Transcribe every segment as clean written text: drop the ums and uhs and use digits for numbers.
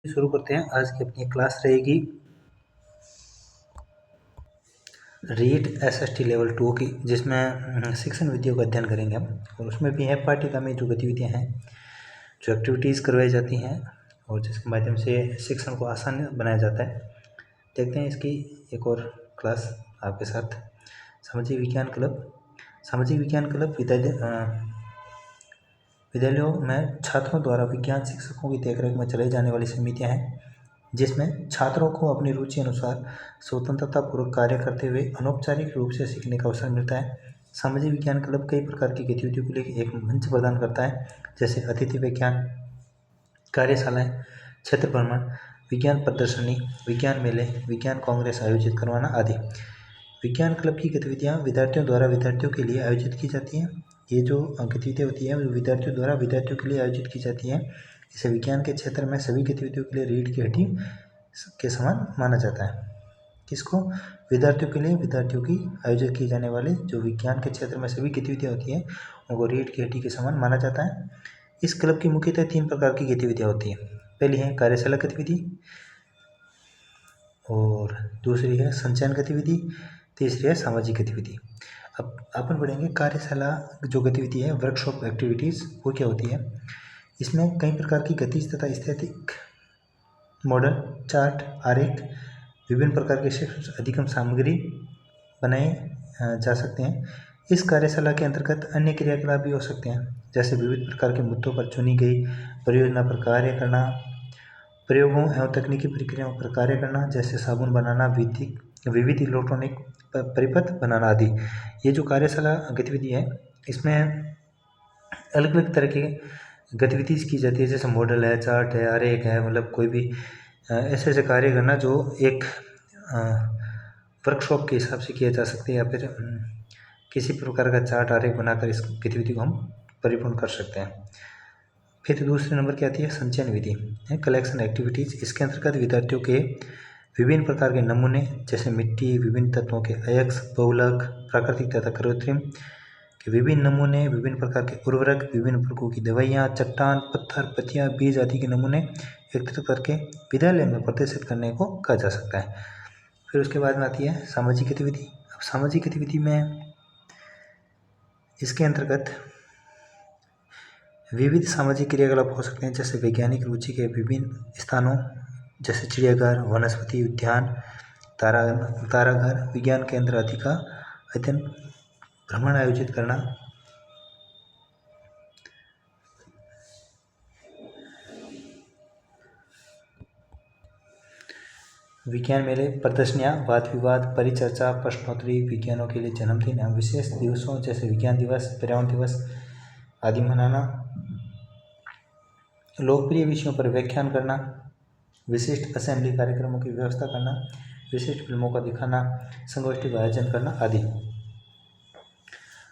शुरू करते हैं। आज की अपनी क्लास रहेगी रीट एसएसटी लेवल 2 की, जिसमें शिक्षण विधियों का अध्ययन करेंगे हम। और उसमें भी है पाठ्यक्रम में जो गतिविधियां हैं, जो एक्टिविटीज़ करवाई जाती हैं और जिसके माध्यम से शिक्षण को आसान बनाया जाता है। देखते हैं इसकी एक और क्लास आपके साथ। सामाजिक विज्ञान क्लब। सामाजिक विज्ञान क्लब विद्यालयों में छात्रों द्वारा विज्ञान शिक्षकों की देखरेख में चलाई जाने वाली समितियां हैं, जिसमें छात्रों को अपनी रुचि अनुसार स्वतंत्रतापूर्वक कार्य करते हुए अनौपचारिक रूप से सीखने का अवसर मिलता है। सामाजिक विज्ञान क्लब कई प्रकार की गतिविधियों के लिए एक मंच प्रदान करता है, जैसे अतिथि विज्ञान, कार्यशालाएं, क्षेत्र भ्रमण, विज्ञान प्रदर्शनी, विज्ञान मेले, विज्ञान कांग्रेस आयोजित करवाना आदि। विज्ञान क्लब की गतिविधियां विद्यार्थियों द्वारा विद्यार्थियों के लिए आयोजित की जाती हैं। ये जो गतिविधियाँ होती हैं वो विद्यार्थियों द्वारा विद्यार्थियों के लिए आयोजित की जाती हैं। इसे विज्ञान के क्षेत्र में सभी गतिविधियों के लिए रीढ़ की हड्डी के समान माना जाता है। किसको? विद्यार्थियों के लिए विद्यार्थियों की आयोजित की जाने वाली जो विज्ञान के क्षेत्र में सभी गतिविधियाँ होती हैं उनको रीढ़ की हड्डी के समान माना जाता है। इस क्लब की मुख्यतः 3 प्रकार की गतिविधियाँ होती हैं। पहली है कार्यशाला गतिविधि, और दूसरी है संचयन गतिविधि, तीसरी है सामाजिक गतिविधि। अब अपन पढ़ेंगे कार्यशाला जो गतिविधि है, वर्कशॉप एक्टिविटीज़, वो क्या होती है। इसमें कई प्रकार की गतिज तथा स्थैतिक मॉडल, चार्ट, आरेख, विभिन्न प्रकार के शिक्षण अधिगम सामग्री बनाए जा सकते हैं। इस कार्यशाला के अंतर्गत अन्य क्रियाकलाप भी हो सकते हैं, जैसे विविध प्रकार के मुद्दों पर चुनी गई परियोजना पर कार्य करना, प्रयोगों एवं तकनीकी प्रक्रियाओं पर कार्य करना, जैसे साबुन बनाना, विविध इलेक्ट्रॉनिक परिपथ बनाना आदि। ये जो कार्यशाला गतिविधि है, इसमें अलग अलग तरह की गतिविधि की जाती है, जैसे मॉडल है, चार्ट है, आरेख है, मतलब कोई भी ऐसे ऐसे कार्य करना जो एक वर्कशॉप के हिसाब से किया जा सकता है, या फिर किसी प्रकार का चार्ट आरेख बनाकर इस गतिविधि को हम परिपूर्ण कर सकते हैं। फिर दूसरे नंबर की आती है संचयन विधि, कलेक्शन एक्टिविटीज़। इसके अंतर्गत विद्यार्थियों के विभिन्न प्रकार के नमूने, जैसे मिट्टी, विभिन्न तत्वों के अयस्क, बहुलक, प्राकृतिक तथा कृत्रिम के विभिन्न नमूने, विभिन्न प्रकार के उर्वरक, विभिन्न प्रकार की दवाइयाँ, चट्टान, पत्थर, पत्तियाँ, बीज आदि के नमूने एकत्रित करके विद्यालय में प्रदर्शित करने को कहा जा सकता है। फिर उसके बाद में आती है सामाजिक गतिविधि। अब सामाजिक गतिविधि में इसके अंतर्गत विविध सामाजिक क्रियाकलाप हो सकते हैं, जैसे वैज्ञानिक रुचि के विभिन्न स्थानों, जैसे चिड़ियाघर, वनस्पति उद्यान, ताराघर, विज्ञान केंद्र आदि का अध्ययन भ्रमण आयोजित करना। विज्ञान मेले, प्रदर्शनियाँ, वाद विवाद, परिचर्चा, प्रश्नोत्तरी, विज्ञानों के लिए जन्मदिन एवं विशेष दिवसों जैसे विज्ञान दिवस, पर्यावरण दिवस आदि मनाना। लोकप्रिय विषयों पर व्याख्यान करना, विशिष्ट असेंबली कार्यक्रमों की व्यवस्था करना, विशिष्ट फिल्मों का दिखाना, संगोष्ठी का आयोजन करना आदि।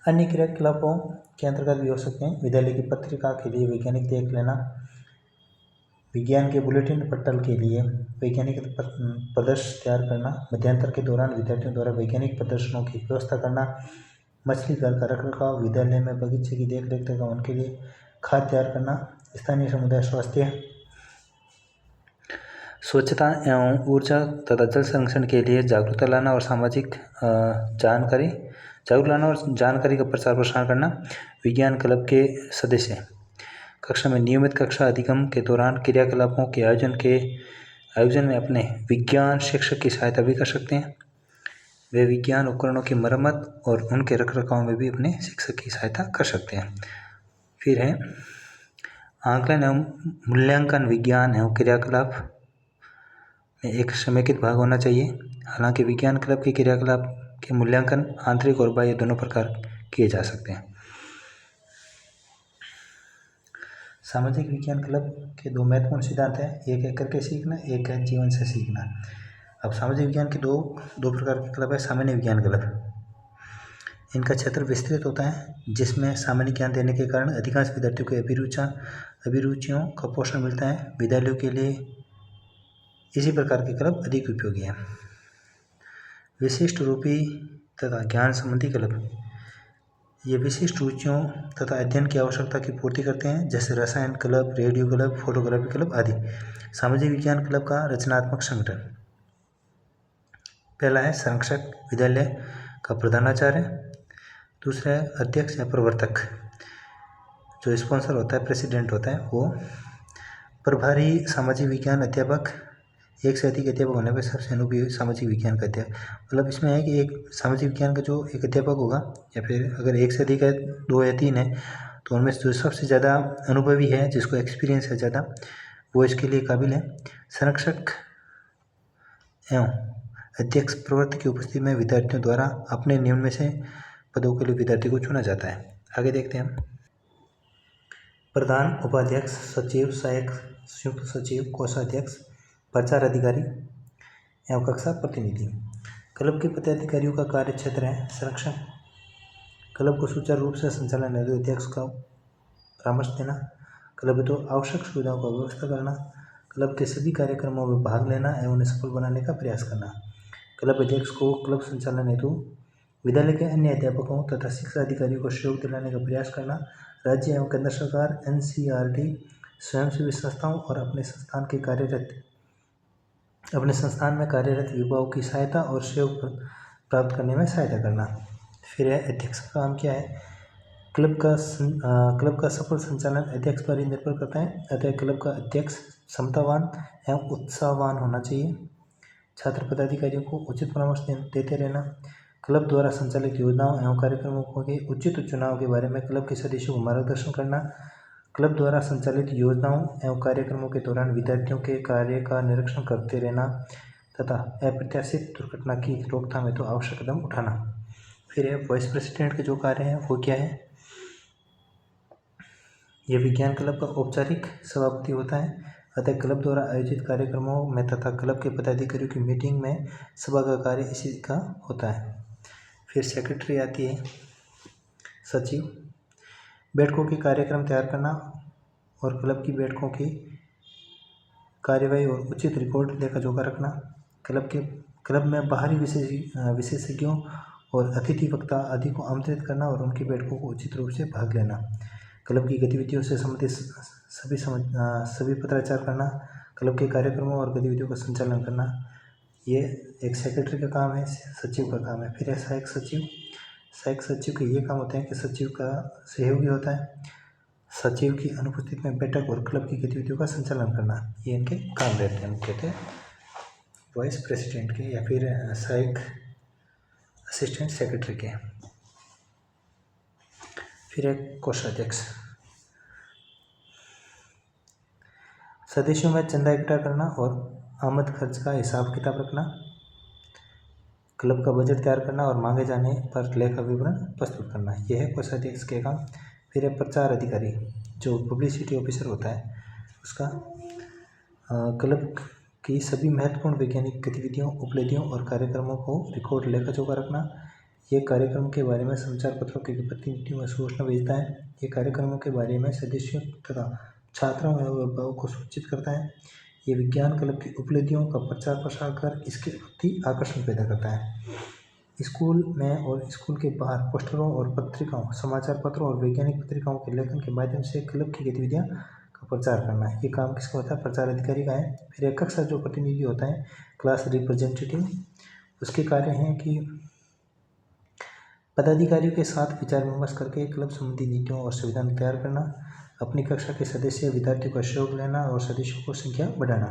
अन्य क्रियाकलापों के अंतर्गत भी हो सकते हैं विद्यालय की पत्रिका के लिए वैज्ञानिक देख लेना, विज्ञान के बुलेटिन पटल के लिए वैज्ञानिक प्रदर्शन तैयार करना, मध्यांतर के दौरान विद्यार्थियों द्वारा वैज्ञानिक प्रदर्शनों की व्यवस्था करना, मछली घर का रखरखाव, विद्यालय में बगीचे की देखरेख तथा उनके लिए खाद तैयार करना, स्थानीय समुदाय स्वास्थ्य, स्वच्छता एवं ऊर्जा तथा जल संरक्षण के लिए जागरूकता लाना और जानकारी का प्रचार प्रसार करना। विज्ञान क्लब के सदस्य कक्षा में नियमित कक्षा अधिगम के दौरान क्रियाकलापों के आयोजन में अपने विज्ञान शिक्षक की सहायता भी कर सकते हैं। वे विज्ञान उपकरणों की मरम्मत और उनके रखरखाव में भी अपने शिक्षक की सहायता कर सकते हैं। फिर है आकलन एवं मूल्यांकन। विज्ञान एवं क्रियाकलाप में एक समेकित भाग होना चाहिए। हालांकि विज्ञान क्लब के क्रियाकलाप के मूल्यांकन आंतरिक और बाह्य दोनों प्रकार किए जा सकते हैं। सामाजिक विज्ञान क्लब के 2 महत्वपूर्ण सिद्धांत हैं, एक है करके सीखना, एक है जीवन से सीखना। अब सामाजिक विज्ञान के दो प्रकार के क्लब है। सामान्य विज्ञान क्लब, इनका क्षेत्र विस्तृत होता है, जिसमें सामान्य ज्ञान देने के कारण अधिकांश विद्यार्थियों को अभिरुचियों का पोषण मिलता है। विद्यालयों के लिए इसी प्रकार के क्लब अधिक उपयोगी हैं। विशिष्ट रूपी तथा ज्ञान संबंधी क्लब, ये विशिष्ट रुचियों तथा अध्ययन की आवश्यकता की पूर्ति करते हैं, जैसे रसायन club, radio club, photography club आदि। सामाजिक विज्ञान क्लब का रचनात्मक संगठन। पहला है संरक्षक, विद्यालय का प्रधानाचार्य। दूसरा है अध्यक्ष या प्रवर्तक, जो स्पॉन्सर होता है, प्रेसिडेंट होता है वो। प्रभारी सामाजिक विज्ञान अध्यापक, एक से अधिक अध्यापक होने पर सबसे अनुभवी सामाजिक विज्ञान का अध्यापक। मतलब इसमें है कि एक सामाजिक विज्ञान का जो एक अध्यापक होगा, या फिर अगर एक से अधिक है, 2 या 3 है, तो उनमें जो सबसे ज़्यादा अनुभवी है, जिसको एक्सपीरियंस है ज़्यादा, वो इसके लिए काबिल है। संरक्षक एवं अध्यक्ष प्रवर्तक की उपस्थिति में विद्यार्थियों द्वारा अपने नियम में से पदों के लिए विद्यार्थी को चुना जाता है। आगे देखते हैं हम। प्रधान, उपाध्यक्ष, सचिव, सहायक संयुक्त सचिव, कोषाध्यक्ष, प्रचार अधिकारी एवं कक्षा प्रतिनिधि। क्लब के पदाधिकारियों का कार्य क्षेत्र है संरक्षण, क्लब को सुचारू रूप से संचालन हेतु अध्यक्ष का परामर्श देना, क्लब हेतु आवश्यक सुविधाओं का व्यवस्था करना, क्लब के सभी कार्यक्रमों में भाग लेना एवं उन्हें सफल बनाने का प्रयास करना। क्लब अध्यक्ष को क्लब संचालन हेतु विद्यालय के अन्य अध्यापकों तथा शिक्षा अधिकारियों को सहयोग दिलाने का प्रयास करना। राज्य एवं केंद्र सरकार, NCERT, स्वयंसेवी संस्थाओं और अपने संस्थान में कार्यरत युवाओं की सहायता और सहयोग प्राप्त करने में सहायता करना। फिर है अध्यक्ष का काम क्या है। क्लब का सफल संचालन अध्यक्ष पर ही निर्भर करता है, अतः क्लब का अध्यक्ष क्षमतावान एवं उत्साहवान होना चाहिए। छात्र पदाधिकारियों को उचित परामर्श देते रहना। क्लब द्वारा संचालित योजनाओं एवं कार्यक्रमों के उचित चुनाव के बारे में क्लब के सदस्यों को मार्गदर्शन करना। क्लब द्वारा संचालित योजनाओं एवं कार्यक्रमों के दौरान विद्यार्थियों के कार्य का निरीक्षण करते रहना तथा अप्रत्याशित दुर्घटना की रोकथाम हेतु आवश्यक कदम उठाना। फिर है वाइस प्रेसिडेंट के जो कार्य हैं वो क्या है। यह विज्ञान क्लब का औपचारिक सभापति होता है, अतः क्लब द्वारा आयोजित कार्यक्रमों में तथा क्लब के पदाधिकारियों की मीटिंग में सभा का कार्य इसी का होता है। फिर सेक्रेटरी आती है, सचिव, बैठकों के कार्यक्रम तैयार करना और क्लब की बैठकों की कार्यवाही और उचित रिकॉर्ड लेखा जोखा रखना। क्लब में बाहरी विशेषज्ञों और अतिथि वक्ता आदि को आमंत्रित करना और उनकी बैठकों को उचित रूप से भाग लेना। क्लब की गतिविधियों से संबंधित सभी पत्राचार करना, क्लब के कार्यक्रमों और गतिविधियों का संचालन करना। ये एक सेक्रेटरी का काम है, सचिव का काम है। फिर है सहायक सचिव। सहायक सचिव के ये काम होते हैं कि सचिव का सहयोगी होता है, सचिव की अनुपस्थिति में बैठक और क्लब की गतिविधियों का संचालन करना, ये इनके काम रहते हैं मुख्यतः वाइस प्रेसिडेंट के या फिर सहायक असिस्टेंट सेक्रेटरी के। फिर एक कोषाध्यक्ष, सदस्यों में चंदा इकट्ठा करना और आमद खर्च का हिसाब किताब रखना, क्लब का बजट तैयार करना और मांगे जाने पर लेखा विवरण प्रस्तुत करना, यह है कोषाध्यक्ष के काम। फिर है प्रचार अधिकारी, जो पब्लिसिटी ऑफिसर होता है उसका। क्लब की सभी महत्वपूर्ण वैज्ञानिक गतिविधियों, उपलब्धियों और कार्यक्रमों को रिकॉर्ड लेखा जोखा रखना। ये कार्यक्रम के बारे में समाचार पत्रों के प्रतिनिधियों में सूचना भेजता है। ये कार्यक्रमों के बारे में सदस्यों तथा छात्रों एवं अभिभावकों को सूचित करता है। ये विज्ञान क्लब की उपलब्धियों का प्रचार प्रसार कर इसके प्रति आकर्षण पैदा करता है। स्कूल में और स्कूल के बाहर पोस्टरों और पत्रिकाओं, समाचार पत्रों और वैज्ञानिक पत्रिकाओं के लेखन के माध्यम से क्लब की गतिविधियां का प्रचार करना है। ये काम किसका होता है, प्रचार अधिकारी का है। फिर एक कक्षा जो प्रतिनिधि होता है, क्लास रिप्रेजेंटेटिव, उसके कार्य हैं कि पदाधिकारियों के साथ विचार विमर्श करके क्लब संबंधी नीतियों और संविधान तैयार करना, अपनी कक्षा के सदस्य विद्यार्थियों का सहयोग लेना और सदस्यों को संख्या बढ़ाना,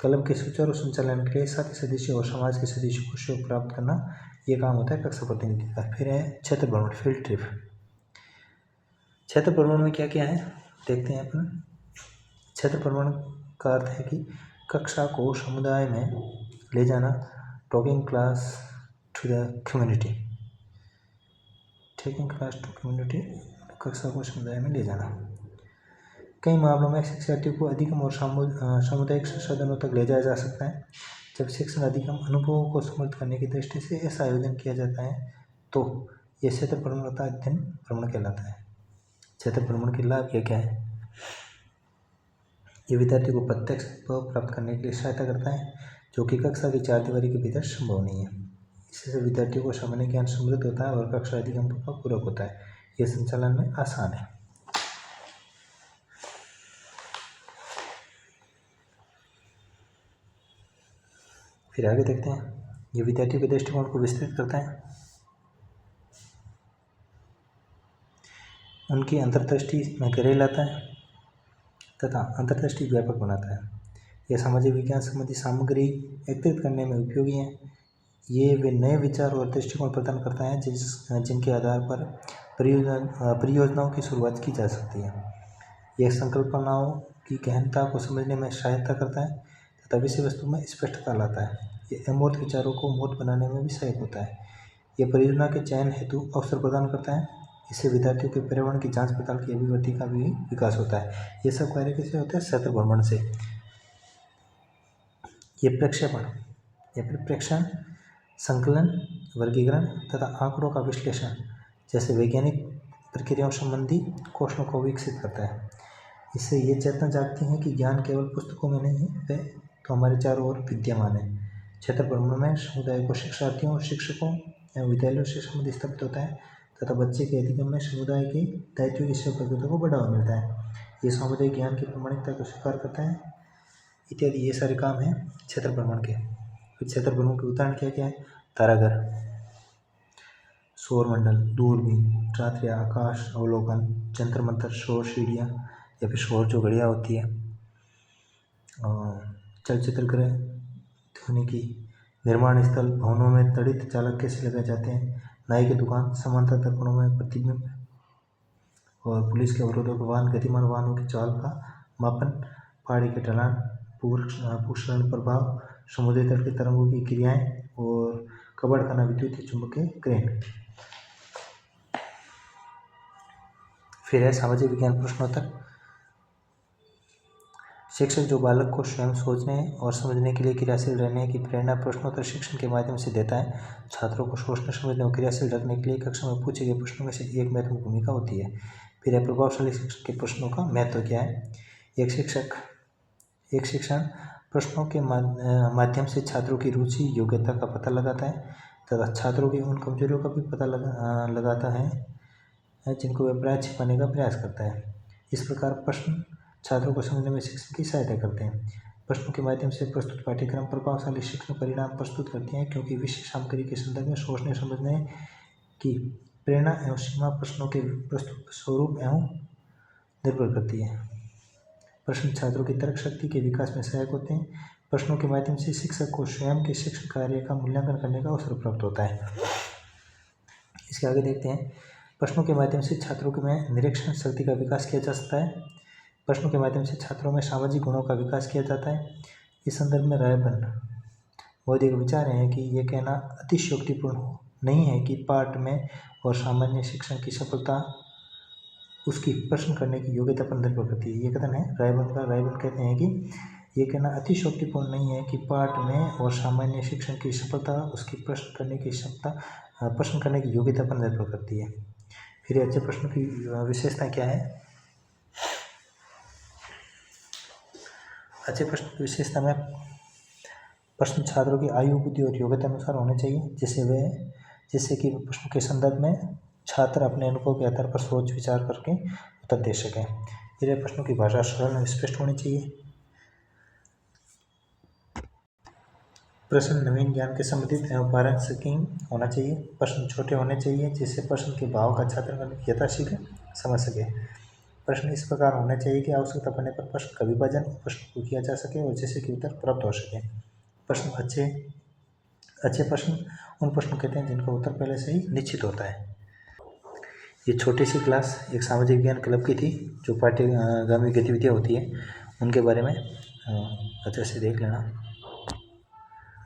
क्लब के सुचारू संचालन के लिए साथी सदस्यों और समाज के सदस्यों को सहयोग प्राप्त करना, ये काम होता है कक्षा प्रतिनिधि का। फिर है क्षेत्र भ्रमण, फील्ड ट्रिप। क्षेत्र भ्रमण में क्या क्या है देखते हैं अपन। क्षेत्र भ्रमण का अर्थ है कि कक्षा को समुदाय में ले जाना, talking class to the community, taking class to community, कक्षा को समुदाय में ले जाना। कई मामलों में शिक्षार्थियों को अधिगम और सामुदायिक संसाधनों तक ले जाया जा सकता है। जब शिक्षण अधिगम अनुभवों को समृद्ध करने की दृष्टि से ऐसा आयोजन किया जाता है तो यह क्षेत्र भ्रमण तथा अध्ययन भ्रमण कहलाता है। क्षेत्र भ्रमण के लाभ क्या है। ये विद्यार्थियों को प्रत्यक्ष अनुभव प्राप्त करने के लिए सहायता करता है, जो कि कक्षा की चार दीवारी के भीतर संभव नहीं है। इससे विद्यार्थियों को सामान्य ज्ञान समृद्ध होता है और कक्षा अधिगम का पूरक होता है। यह संचालन में आसान है। फिर आगे देखते हैं, ये विद्यार्थियों के दृष्टिकोण को विस्तृत करता है, उनकी अंतर्दृष्टि में गहराई लाता है तथा अंतर्दृष्टि व्यापक बनाता है। यह सामाजिक विज्ञान संबंधी सामग्री एकत्रित करने में उपयोगी है। ये वे नए विचार और दृष्टिकोण प्रदान करता है जिनके आधार पर परियोजनाओं की शुरुआत की जा सकती है। यह संकल्पनाओं की गहनता को समझने में सहायता करता है तथा विषय वस्तु में स्पष्टता लाता है। ये अमूर्त विचारों को मूर्त बनाने में भी सहायक होता है। यह परियोजना के चयन हेतु अवसर प्रदान करता है। इससे विद्यार्थियों के पर्यावरण की जांच पड़ताल की अभिव्यक्ति का भी विकास होता है। ये सब कार्य कैसे होता है? सत्र भ्रमण से। ये प्रक्षेपण या फिर प्रेक्षण, संकलन, वर्गीकरण तथा आंकड़ों का विश्लेषण जैसे वैज्ञानिक प्रक्रियाओं संबंधी कौशलों को विकसित करता है। इससे ये चेतना जागती है कि ज्ञान केवल पुस्तकों में नहीं है, तो हमारे चारों ओर विद्यमान है। क्षेत्र भ्रमण में समुदाय को शिक्षार्थियों, शिक्षकों एवं विद्यालयों से संबंध स्थापित होता है तथा बच्चे के अधिगम में समुदाय के दायित्व की सेवा को बढ़ावा मिलता है। ये सामुदायिक ज्ञान की प्रामाणिकता को स्वीकार करता है इत्यादि। ये सारे काम हैं क्षेत्र भ्रमण के। फिर क्षेत्र भ्रमण के उदाहरण क्या क्या है? ताराघर, सौरमंडल, दूरबीन, रात्रि आकाश अवलोकन, जंतर मंतर, सौर सीढ़ियाँ या फिर सौर जो घड़ियाँ होती है, चलचित्र गृह, ध्वनिकी, निर्माण स्थल, भवनों में तड़ित चालक कैसे लगाए जाते हैं, नाई की दुकान, समांतर दर्पणों में प्रतिबिंब, और पुलिस के अवरोधों के वाहन, गतिमान वाहनों की चाल का मापन, पहाड़ी के ढलान, भूक्षरण प्रभाव, समुद्री तट के तरंगों की क्रियाएं और कबाड़ खाना विद्युत चुंबकीय क्रेन। फिर है सामाजिक विज्ञान प्रश्नोत्तर। शिक्षक जो बालक को स्वयं सोचने और समझने के लिए क्रियाशील रहने की प्रेरणा प्रश्नोत्तर शिक्षण के माध्यम से देता है। छात्रों को सोचने, समझने और क्रियाशील रखने के लिए कक्षा में पूछे गए प्रश्नों में से एक महत्वपूर्ण भूमिका होती है। फिर है प्रभावशाली शिक्षण के प्रश्नों का महत्व क्या है। एक शिक्षण प्रश्नों के माध्यम से छात्रों की रुचि, योग्यता का पता लगाता है तथा छात्रों की उन कमजोरियों का भी पता लगाता है जिनको वह प्रायः छिपाने का प्रयास करता है। इस प्रकार प्रश्न छात्रों को समझने में शिक्षण की सहायता करते हैं। प्रश्नों के माध्यम से प्रस्तुत पाठ्यक्रम प्रभावशाली शिक्षण परिणाम प्रस्तुत करते हैं क्योंकि विषय सामग्री के संदर्भ में सोचने समझने की प्रेरणा एवं सीमा प्रश्नों के प्रस्तुत स्वरूप एवं निर्भर करती है। प्रश्न छात्रों की तर्क शक्ति के विकास में सहायक होते हैं। प्रश्नों के माध्यम से शिक्षक को स्वयं के शिक्षण कार्य का मूल्यांकन करने का अवसर प्राप्त होता है। इसके आगे देखते हैं, प्रश्नों के माध्यम से छात्रों में निरीक्षण शक्ति का विकास किया जा सकता है। प्रश्नों के माध्यम से छात्रों में सामाजिक गुणों का विकास किया जाता है। इस संदर्भ में रायबन मोदी का विचार है कि यह कहना अतिशयोक्तिपूर्ण नहीं है कि पाठ में और सामान्य शिक्षण की सफलता उसकी प्रश्न करने की योग्यता पर निर्भर करती है। ये कथन है रायबन का। रायबन कहते हैं कि ये कहना अतिशयोक्तिपूर्ण नहीं है कि पाठ में और सामान्य शिक्षण की सफलता उसकी प्रश्न करने की योग्यता पर निर्भर करती है। फिर अच्छे प्रश्न की विशेषता क्या है। अच्छे प्रश्न की विशेषता में प्रश्न छात्रों की आयु, बुद्धि और योग्यता अनुसार होने चाहिए, जिससे कि प्रश्न के संदर्भ में छात्र अपने अनुभव के आधार पर सोच विचार करके उत्तर दे सकें। फिर प्रश्नों की भाषा सरल और स्पष्ट होनी चाहिए। प्रश्न नवीन ज्ञान के संबंधित एवं पारंपरिक होना चाहिए। प्रश्न छोटे होने चाहिए जिससे प्रश्न के भाव का छात्र यथाशीघ्र समझ सके। प्रश्न इस प्रकार होने चाहिए कि आवश्यकता पड़ने पर प्रश्न का विभाजन प्रश्न को किया जा सके और जिससे कि उत्तर प्राप्त हो सके। प्रश्न अच्छे प्रश्न उन प्रश्नों कहते हैं जिनका उत्तर पहले से ही निश्चित होता है। ये छोटी सी क्लास एक सामाजिक विज्ञान क्लब की थी, जो पाठ्यगामी गतिविधियाँ होती है उनके बारे में अच्छे से देख लेना।